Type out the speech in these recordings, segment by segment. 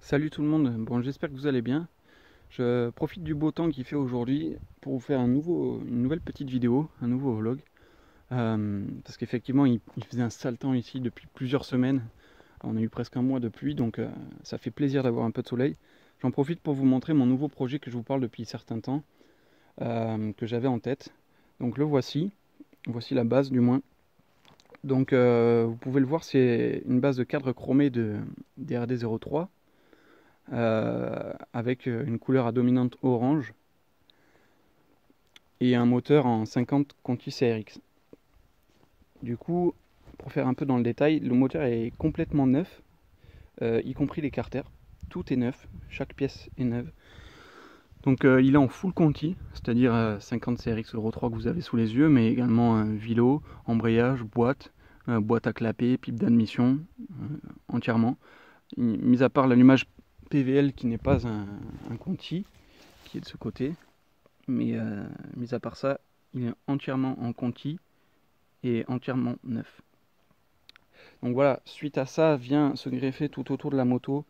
Salut tout le monde, bon j'espère que vous allez bien. Je profite du beau temps qu'il fait aujourd'hui pour vous faire une nouvelle petite vidéo, un nouveau vlog. Parce qu'effectivement il faisait un sale temps ici depuis plusieurs semaines. On a eu presque un mois de pluie donc ça fait plaisir d'avoir un peu de soleil. J'en profite pour vous montrer mon nouveau projet que je vous parle depuis un certain temps, que j'avais en tête. Donc le voici la base du moins. Donc vous pouvez le voir, c'est une base de cadre chromé de DRD03. Avec une couleur à dominante orange et un moteur en 50 Conti CRX. Du coup, pour faire un peu dans le détail, le moteur est complètement neuf, y compris les carters. Tout est neuf, chaque pièce est neuve. Donc il est en full Conti, c'est-à-dire 50 CRX Euro 3 que vous avez sous les yeux, mais également vélo, embrayage, boîte à clapet, pipe d'admission, entièrement. Mis à part l'allumage PVL qui n'est pas un Conti, qui est de ce côté. Mais mis à part ça, il est entièrement en Conti et entièrement neuf. Donc voilà, suite à ça vient se greffer tout autour de la moto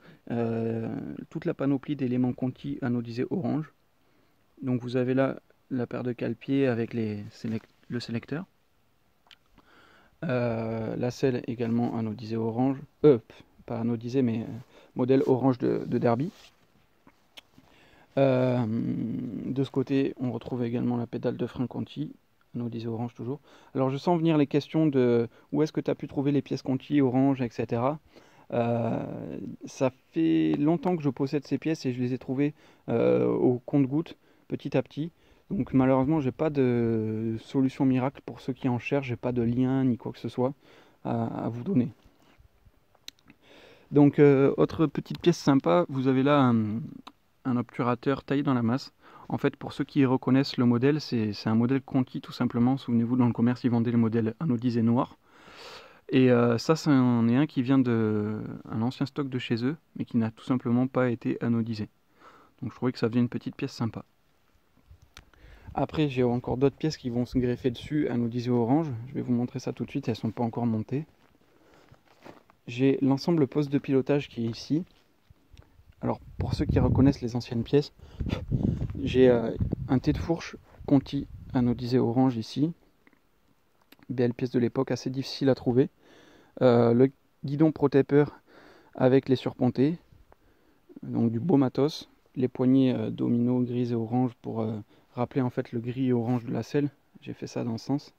toute la panoplie d'éléments Conti anodisés orange. Donc vous avez là la paire de cale-pieds avec le sélecteur. La selle également anodisée orange. Pas anodisée mais modèle orange de Derby. De ce côté, on retrouve également la pédale de frein Conti, anodisée orange toujours. Alors je sens venir les questions de où est-ce que tu as pu trouver les pièces Conti, orange, etc. Ça fait longtemps que je possède ces pièces et je les ai trouvées au compte-gouttes, petit à petit. Donc malheureusement, j'ai pas de solution miracle pour ceux qui en cherchent, j'ai pas de lien ni quoi que ce soit à vous donner. Donc autre petite pièce sympa, vous avez là un obturateur taillé dans la masse. En fait, pour ceux qui reconnaissent le modèle, c'est un modèle Conti tout simplement. Souvenez-vous, dans le commerce, ils vendaient le modèle anodisé noir. Et ça, c'en est un qui vient d'un ancien stock de chez eux, mais qui n'a tout simplement pas été anodisé. Donc je trouvais que ça faisait une petite pièce sympa. Après, j'ai encore d'autres pièces qui vont se greffer dessus, anodisées orange. Je vais vous montrer ça tout de suite, elles ne sont pas encore montées. J'ai l'ensemble poste de pilotage qui est ici. Alors, pour ceux qui reconnaissent les anciennes pièces, j'ai un T de fourche Conti anodisé orange ici. Belle pièce de l'époque, assez difficile à trouver. Le guidon pro-taper avec les surpontés, donc du beau matos. Les poignées domino grises et orange pour rappeler en fait le gris et orange de la selle. J'ai fait ça dans ce sens.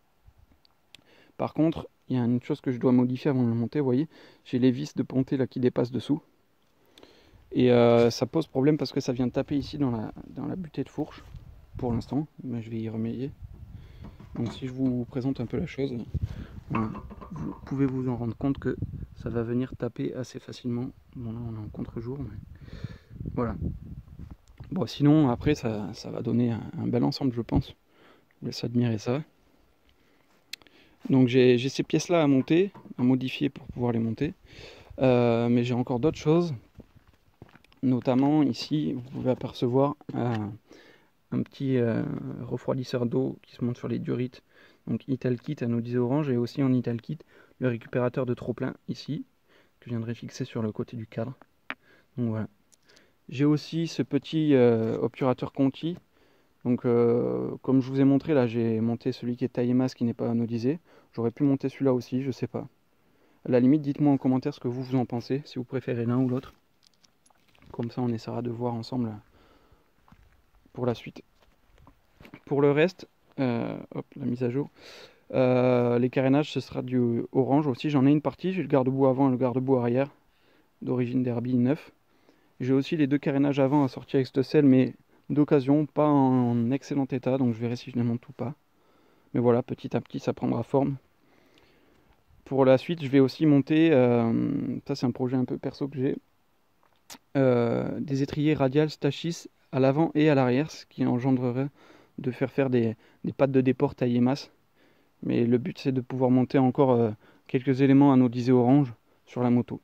Par contre, il y a une chose que je dois modifier avant de le monter, vous voyez, j'ai les vis de ponté là qui dépassent dessous. Et ça pose problème parce que ça vient taper ici dans la butée de fourche, pour l'instant, mais je vais y remédier. Donc si je vous présente un peu la chose, vous pouvez vous en rendre compte que ça va venir taper assez facilement. Bon là on est en contre-jour, mais voilà. Bon sinon après ça va donner un bel ensemble je pense. Je vous laisse admirer ça. Donc j'ai ces pièces là à monter, à modifier pour pouvoir les monter. Mais j'ai encore d'autres choses. Notamment ici, vous pouvez apercevoir un petit refroidisseur d'eau qui se monte sur les durites. Donc Italkit anodisé orange et aussi en Italkit le récupérateur de trop-plein ici, que je viendrai fixer sur le côté du cadre. Donc voilà. J'ai aussi ce petit obturateur Conti. Donc comme je vous ai montré là, j'ai monté celui qui est taillé masse qui n'est pas anodisé. J'aurais pu monter celui-là aussi, je sais pas. À la limite, dites-moi en commentaire ce que vous en pensez, si vous préférez l'un ou l'autre. Comme ça, on essaiera de voir ensemble pour la suite. Pour le reste, hop, la mise à jour. Les carénages, ce sera du orange aussi. J'en ai une partie, j'ai le garde-boue avant et le garde-boue arrière, d'origine Derby 9. J'ai aussi les deux carénages avant assortis avec cette selle, mais d'occasion, pas en excellent état, donc je verrai si je les monte ou pas. Mais voilà, petit à petit, ça prendra forme. Pour la suite, je vais aussi monter, ça c'est un projet un peu perso que j'ai, des étriers radiales Stachys à l'avant et à l'arrière, ce qui engendrerait de faire des pattes de déport taillées masse. Mais le but c'est de pouvoir monter encore quelques éléments anodisés orange sur la moto.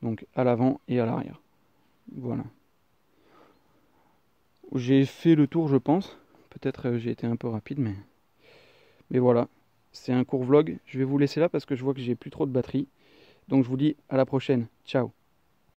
Donc à l'avant et à l'arrière. Voilà. J'ai fait le tour je pense. Peut-être j'ai été un peu rapide mais voilà. C'est un court vlog. Je vais vous laisser là parce que je vois que j'ai plus trop de batterie. Donc je vous dis à la prochaine. Ciao.